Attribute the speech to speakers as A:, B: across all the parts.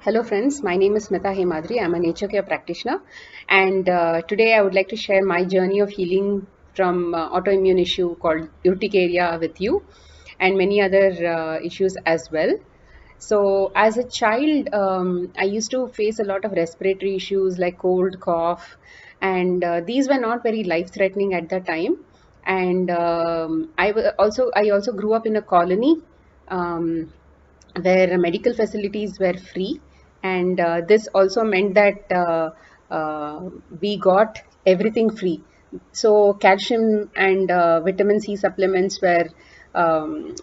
A: Hello friends, my name is Smita Hemadri. I'm a nature care practitioner, and today I would like to share my journey of healing from autoimmune issue called urticaria with you, and many other issues as well. So as a child, I used to face a lot of respiratory issues like cold, cough, and these were not very life-threatening at that time. And I also grew up in a colony. Um, where medical facilities were free, and this also meant that we got everything free. So calcium and vitamin C supplements were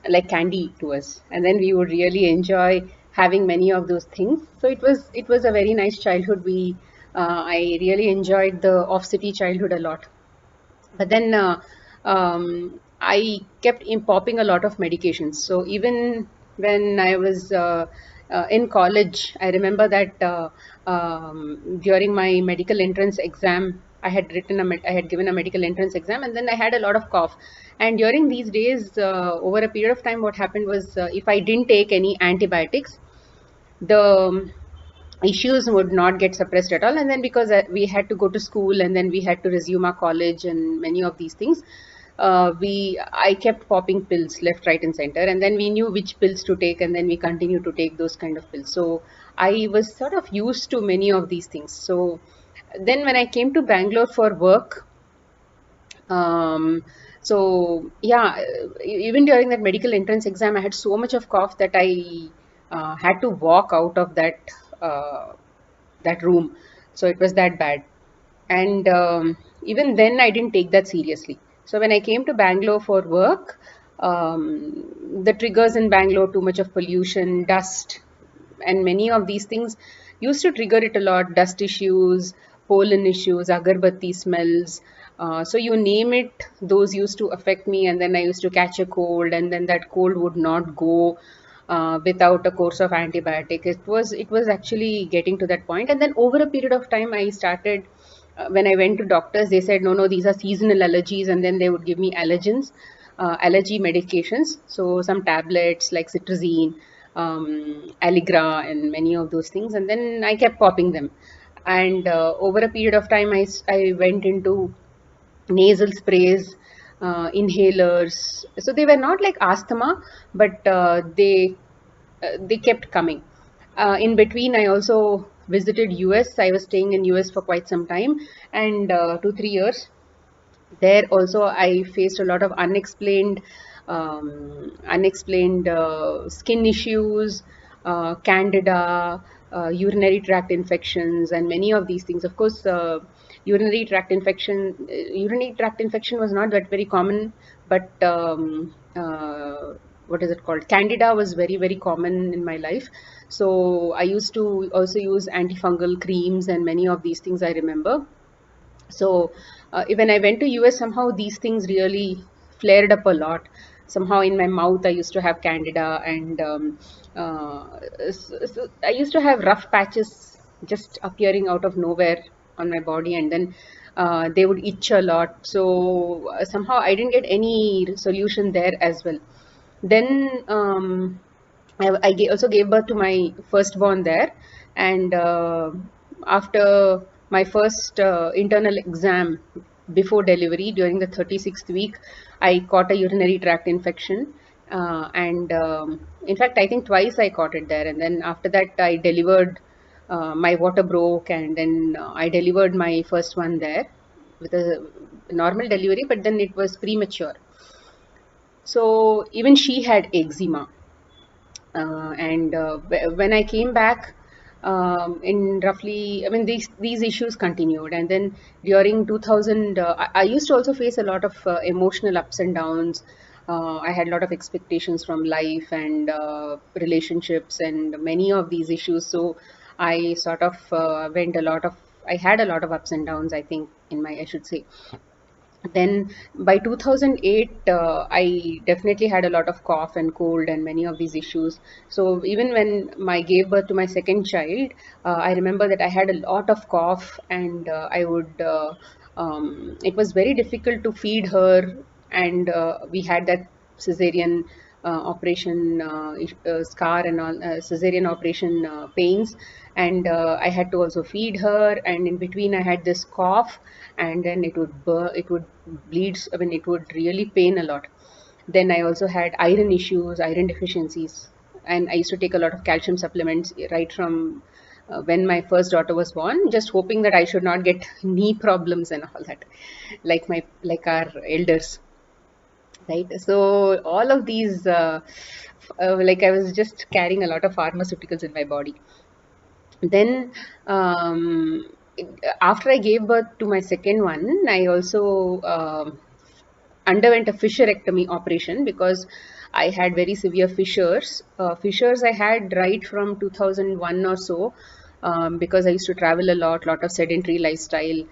A: like candy to us, and then we would really enjoy having many of those things. So it was a very nice childhood. I really enjoyed the off city childhood a lot. But then I kept popping a lot of medications. So even when I was in college, I remember that during my medical entrance exam, I had given a medical entrance exam, and then I had a lot of cough. And during these days, over a period of time, what happened was if I didn't take any antibiotics, the issues would not get suppressed at all. And then because we had to go to school, and then we had to resume our college and many of these things, we I kept popping pills left, right, and center, and then we knew which pills to take, and then we continued to take those kind of pills. So I was sort of used to many of these things. So then when I came to Bangalore for work, um, so yeah, even during that medical entrance exam, I had so much of cough that I had to walk out of uh, that room. So it was that bad. And even then, I didn't take that seriously. So when I came to Bangalore for work, the triggers in Bangalore, too much of pollution, dust, and many of these things used to trigger it a lot. Dust issues, pollen issues, agarbatti smells. So you name it, those used to affect me, and then I used to catch a cold, and then that cold would not go without a course of antibiotic. It was actually getting to that point, and then over a period of time, I started. When I went to doctors, they said, no, these are seasonal allergies, and then they would give me allergy medications. So some tablets like citrazine, Allegra, and many of those things. And then I kept popping them. And over a period of time, I went into nasal sprays, inhalers. So they were not like asthma, but they kept coming. In between, I also visited US. I was staying in US for quite some time, and 2 3 years there also I faced a lot of unexplained skin issues, candida, urinary tract infections, and many of these things. Of course, urinary tract infection was not that very common, but what is it called, candida was very very common in my life. So I used to also use antifungal creams and many of these things, I remember. So when I went to US, somehow these things really flared up a lot. Somehow in my mouth, I used to have candida, and so I used to have rough patches just appearing out of nowhere on my body, and then they would itch a lot. So somehow I didn't get any solution there as well. Then also gave birth to my firstborn there, and after my first internal exam before delivery, during the 36th week, I caught a urinary tract infection. And in fact, I think twice I caught it there. And then after that, I delivered. My water broke, and then I delivered my first one there with a normal delivery, but then it was premature. So even she had eczema. And when I came back, in roughly, I mean, these issues continued, and then during 2000, I used to also face a lot of emotional ups and downs. I had a lot of expectations from life and relationships and many of these issues. So I sort of I had a lot of ups and downs, I think, I should say. Then by 2008, I definitely had a lot of cough and cold and many of these issues. So even when I gave birth to my second child, I remember that I had a lot of cough, and it was very difficult to feed her. And we had that cesarean operation scar and all, cesarean operation pains, and I had to also feed her, and in between I had this cough, and then it would bleed. I mean, it would really pain a lot. Then I also had iron issues, iron deficiencies, and I used to take a lot of calcium supplements right from when my first daughter was born, just hoping that I should not get knee problems and all that, like our elders, right? So all of these, like I was just carrying a lot of pharmaceuticals in my body. Then after I gave birth to my second one, I also underwent a fissurectomy operation because I had very severe fissures. Fissures I had right from 2001 or so, because I used to travel a lot of sedentary lifestyle,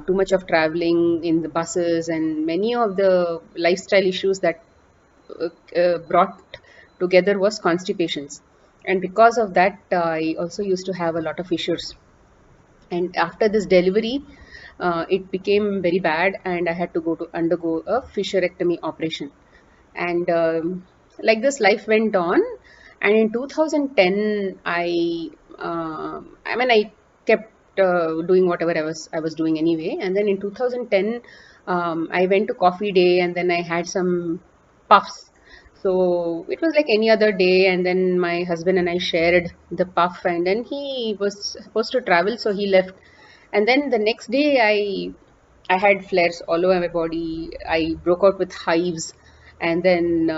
A: too much of traveling in the buses, and many of the lifestyle issues that brought together was constipations. And because of that, I also used to have a lot of fissures. And after this delivery, it became very bad, and I had to go to undergo a fissurectomy operation. And like this, life went on. And in 2010, I mean, I kept doing whatever I was doing anyway. And then in 2010, I went to coffee day, and then I had some puffs. So it was like any other day, and then my husband and I shared the puff, and then he was supposed to travel, so he left. And then the next day, I had flares all over my body. I broke out with hives, and then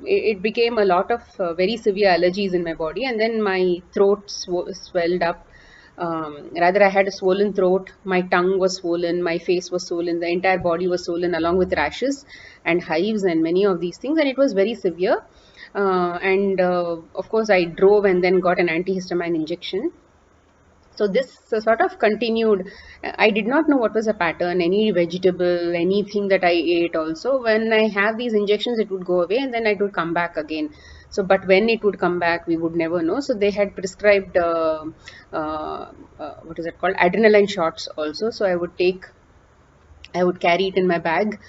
A: it became a lot of very severe allergies in my body, and then my throat swelled up. Rather, I had a swollen throat, my tongue was swollen, my face was swollen, the entire body was swollen, along with rashes and hives and many of these things, and it was very severe. And of course, I drove and then got an antihistamine injection. So this sort of continued. I did not know what was a pattern, any vegetable, anything that I ate also. When I have these injections, it would go away and then it would come back again. So, but when it would come back, we would never know. So they had prescribed, what is it called? Adrenaline shots also. So I would carry it in my bag.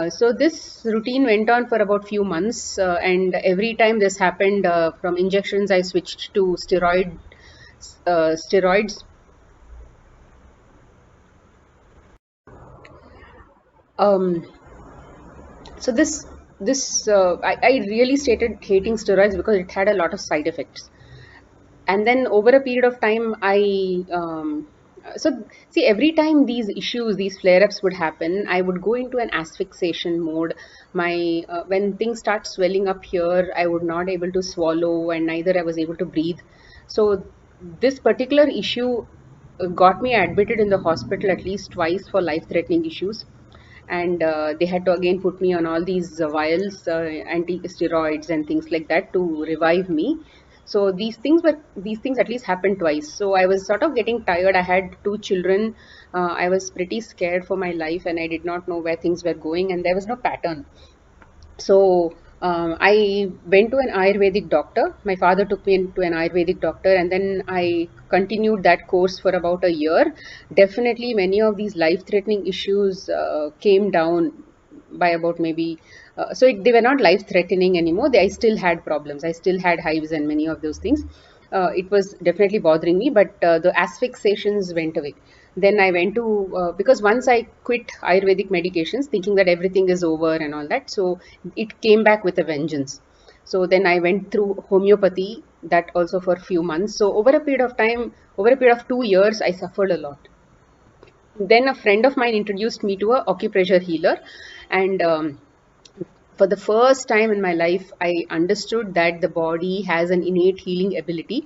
A: So this routine went on for about few months, and every time this happened, from injections, I switched to steroids. Um, so I really started hating steroids because it had a lot of side effects. And then over a period of time, so see, every time these flare-ups would happen, I would go into an asphyxiation mode. My When things start swelling up here, I would not able to swallow, and neither I was able to breathe. So this particular issue got me admitted in the hospital at least twice for life-threatening issues, and they had to again put me on all these vials, anti-steroids and things like that to revive me. So these things at least happened twice. So I was sort of getting tired. I had two children. I was pretty scared for my life, and I did not know where things were going, and there was no pattern. So I went to an Ayurvedic doctor. My father took me into an Ayurvedic doctor, and then I continued that course for about a year. Definitely, many of these life-threatening issues came down by about maybe. They were not life-threatening anymore. I still had problems. I still had hives and many of those things. It was definitely bothering me, but the asphyxiations went away. Then I went to, because once I quit Ayurvedic medications, thinking that everything is over and all that, so it came back with a vengeance. So then I went through homeopathy, that also for a few months. So over a period of 2 years, I suffered a lot. Then a friend of mine introduced me to a acupressure healer, and for the first time in my life, I understood that the body has an innate healing ability.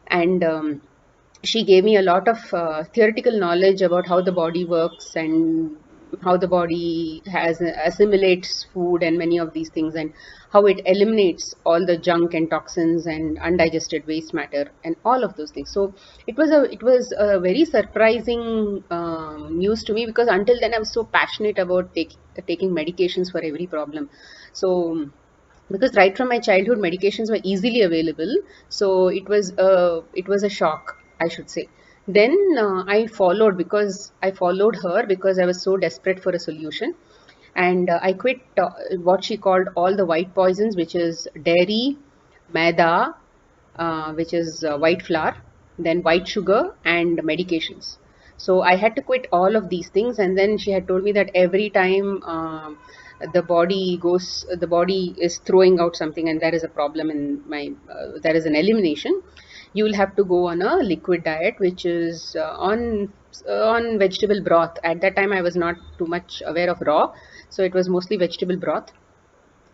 A: And she gave me a lot of theoretical knowledge about how the body works and how the body has assimilates food and many of these things, and how it eliminates all the junk and toxins and undigested waste matter and all of those things. So it was a very surprising news to me, because until then I was so passionate about taking medications for every problem. So because right from my childhood, medications were easily available, so it was a shock, I should say. Then I followed her because I was so desperate for a solution. and I quit what she called all the white poisons, which is dairy, maida, which is white flour, then white sugar, and medications. So I had to quit all of these things, and then she had told me that every time the body is throwing out something, and there is a problem in my, there is an elimination. You will have to go on a liquid diet, which is on vegetable broth. At that time, I was not too much aware of raw, so it was mostly vegetable broth.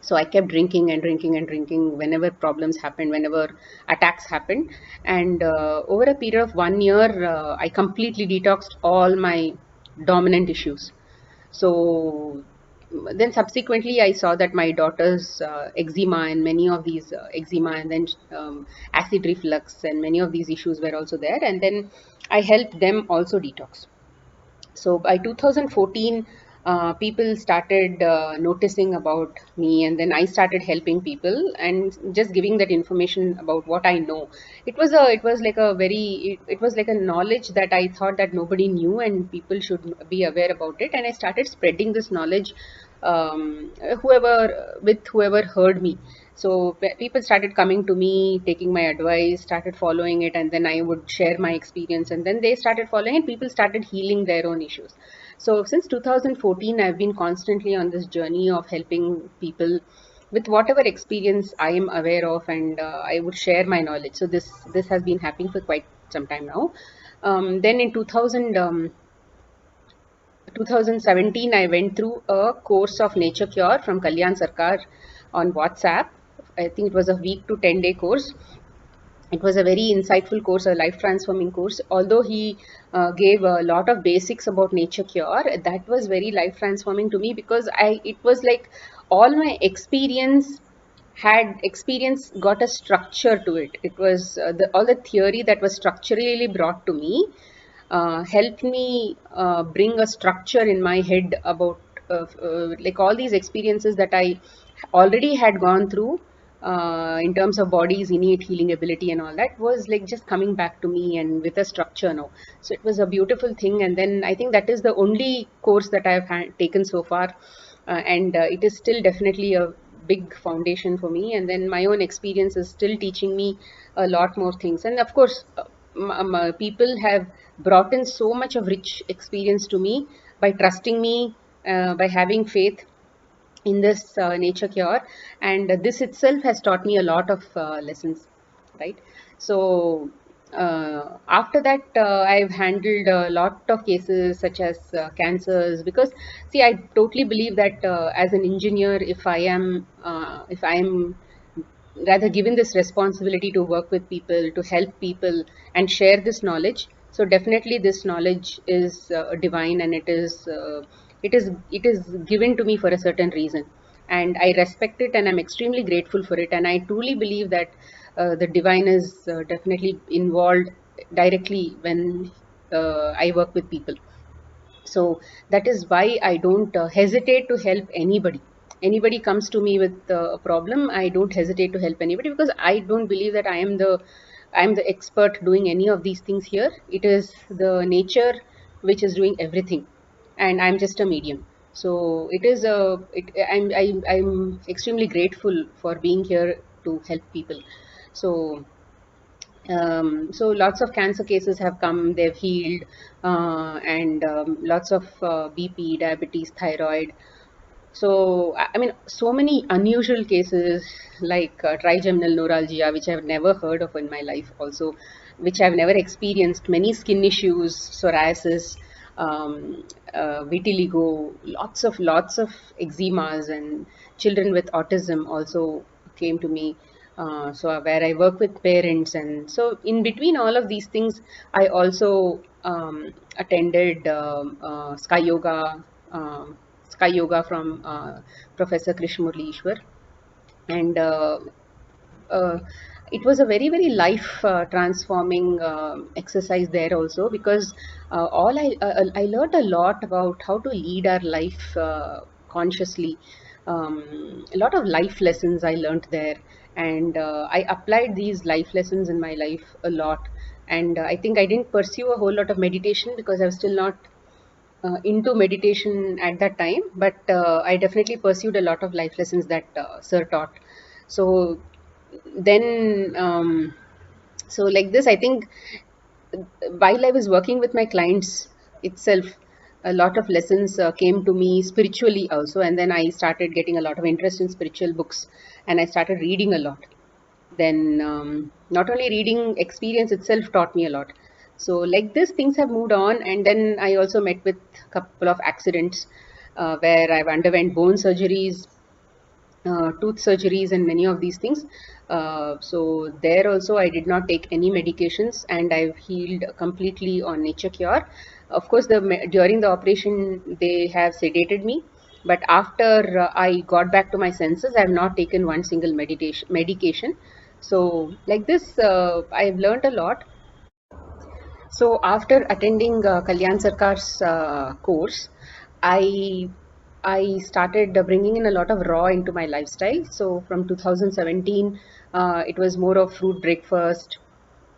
A: So I kept drinking and drinking and drinking whenever problems happened, whenever attacks happened. And over a period of 1 year, I completely detoxed all my dominant issues. So then subsequently, I saw that my daughter's eczema and many of these eczema, and then acid reflux, and many of these issues were also there. And then I helped them also detox. So by 2014, people started noticing about me, and then I started helping people and just giving that information about what I know. It was like a knowledge that I thought that nobody knew and people should be aware about it, and I started spreading this knowledge, whoever heard me. So people started coming to me, taking my advice, started following it, and then I would share my experience, and then they started following, and people started healing their own issues. So since 2014, I've been constantly on this journey of helping people with whatever experience I am aware of, and I would share my knowledge. So this has been happening for quite some time now. Then in 2017, I went through a course of nature cure from Kalyan Sarkar on WhatsApp. I think it was a week to 10-day course. It was a very insightful course, a life transforming course. Although he gave a lot of basics about nature cure, that was very life transforming to me, because it was like all my experience got a structure to it. It was all the theory that was structurally brought to me helped me bring a structure in my head about like all these experiences that I already had gone through in terms of body's innate healing ability, and all that was like just coming back to me and with a structure now. So it was a beautiful thing, and then I think that is the only course that I've taken so far, and it is still definitely a big foundation for me. And then my own experience is still teaching me a lot more things, and of course people have brought in so much of rich experience to me by trusting me, by having faith in this nature cure, and this itself has taught me a lot of lessons, right? So after that, I've handled a lot of cases such as cancers, because see, I totally believe that as an engineer, if I am rather given this responsibility to work with people, to help people and share this knowledge, so definitely this knowledge is divine, and it is given to me for a certain reason, and I respect it, and I'm extremely grateful for it, and I truly believe that the divine is definitely involved directly when I work with people. So that is why I don't hesitate to help anybody comes to me with a problem. I don't hesitate to help anybody, because I don't believe that I am the expert doing any of these things here. It is the nature which is doing everything, and I'm just a medium. So it is a it, I'm extremely grateful for being here to help people. So so lots of cancer cases have come, they've healed, and lots of BP, diabetes, thyroid. So, I mean, so many unusual cases like trigeminal neuralgia, which I've never heard of in my life, also, which I've never experienced. Many skin issues, psoriasis, vitiligo, lots of eczemas, and children with autism also came to me. So where I work with parents, and so in between all of these things, I also attended Sky Yoga from Professor Krishnamurli Ishwar, and uh, it was a very very life transforming exercise there also, because all I learned a lot about how to lead our life consciously. A lot of life lessons I learned there, and I applied these life lessons in my life a lot. And I think I didn't pursue a whole lot of meditation because I was still not into meditation at that time, but I definitely pursued a lot of life lessons that Sir taught. So then, so like this, I think while I was working with my clients itself, a lot of lessons came to me spiritually also, and then I started getting a lot of interest in spiritual books, and I started reading a lot. Then not only reading, experience itself taught me a lot. So like this, things have moved on, and then I also met with a couple of accidents where I've underwent bone surgeries, tooth surgeries, and many of these things. So there also I did not take any medications, and I've healed completely on nature cure. Of course, during the operation they have sedated me, but after I got back to my senses, I have not taken one single medication. So like this, I've learned a lot. So after attending Kalyan Sarkar's course, I I started bringing in a lot of raw into my lifestyle. So from 2017, it was more of fruit breakfast,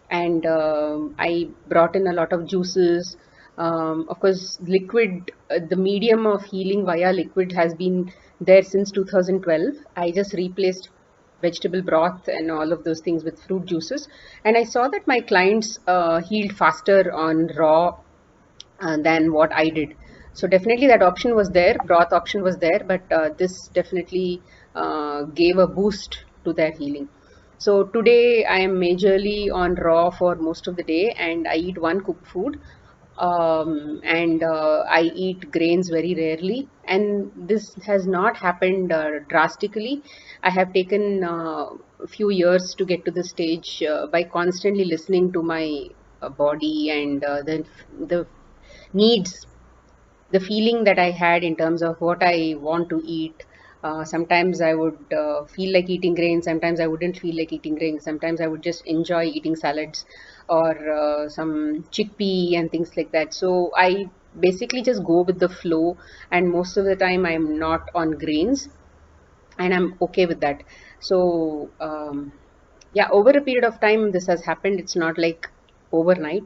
A: and I brought in a lot of juices. Of course, liquid, the medium of healing via liquid has been there since 2012. I just replaced vegetable broth and all of those things with fruit juices, and I saw that my clients healed faster on raw than what I did. So definitely that option was there, broth option was there, but this definitely gave a boost to their healing. So today I am majorly on raw for most of the day, and I eat one cooked food, and I eat grains very rarely. And this has not happened drastically. I have taken a few years to get to the stage by constantly listening to my body and the needs, the feeling that I had in terms of what I want to eat. Sometimes I would feel like eating grains, sometimes I wouldn't feel like eating grains, sometimes I would just enjoy eating salads or some chickpea and things like that. So I basically just go with the flow, and most of the time I'm not on grains, and I'm okay with that. So yeah, over a period of time this has happened. It's not like overnight.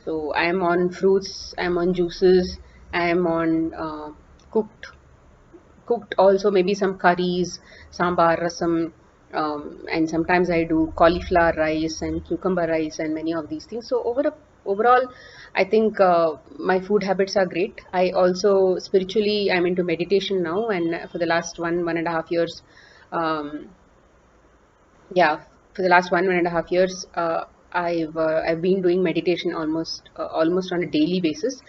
A: So I am on fruits, I am on juices, I am on cooked also, maybe some curries, sambar, rasam, and sometimes I do cauliflower rice and cucumber rice and many of these things. So overall, I think my food habits are great. I also spiritually, I'm into meditation now, and for the last 1.5 years, um, yeah, for the last 1.5 years, I've been doing meditation almost on a daily basis.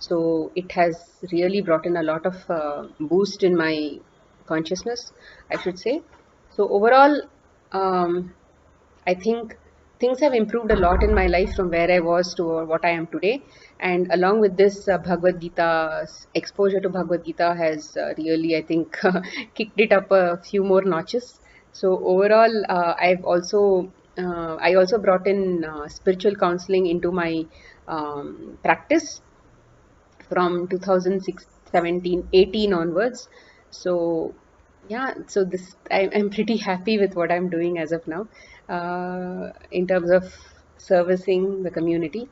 A: So it has really brought in a lot of boost in my consciousness, I should say. So overall, um, I think things have improved a lot in my life from where I was to what I am today. And along with this, Bhagavad Gita, exposure to Bhagavad Gita has really, I think, kicked it up a few more notches. So overall, I also brought in spiritual counseling into my practice from 2006, 17, 18 onwards. So yeah, so this I'm pretty happy with what I'm doing as of now in terms of servicing the community.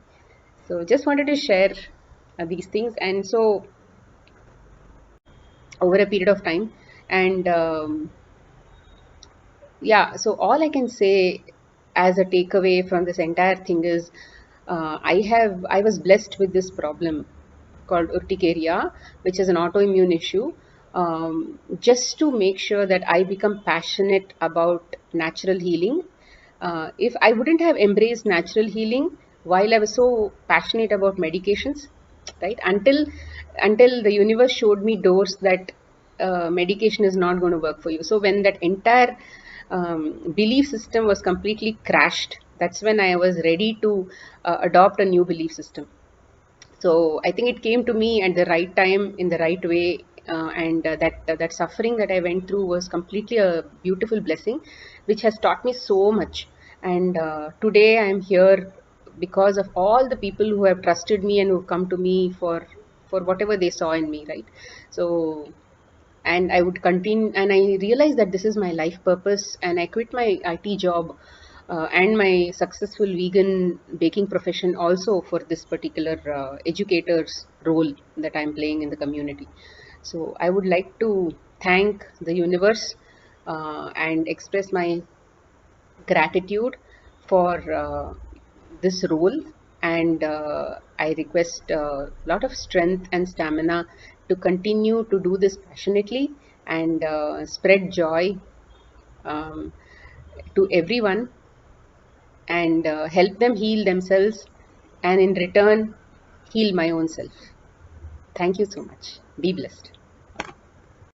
A: So just wanted to share these things, and so over a period of time, and yeah, so all I can say as a takeaway from this entire thing is I was blessed with this problem called urticaria, which is an autoimmune issue, just to make sure that I become passionate about natural healing. If I wouldn't have embraced natural healing while I was so passionate about medications, right? Until the universe showed me doors that medication is not going to work for you. So when that entire belief system was completely crashed, that's when I was ready to adopt a new belief system. So I think it came to me at the right time in the right way, and that suffering that I went through was completely a beautiful blessing, which has taught me so much. And today I am here because of all the people who have trusted me and who come to me for whatever they saw in me, right? So, and I would continue, and I realized that this is my life purpose, and I quit my IT job and my successful vegan baking profession also for this particular educator's role that I'm playing in the community. So I would like to thank the universe and express my gratitude for this role, and I request a lot of strength and stamina to continue to do this passionately and spread joy um, to everyone, and help them heal themselves, and in return heal my own self. Thank you so much. Be blessed.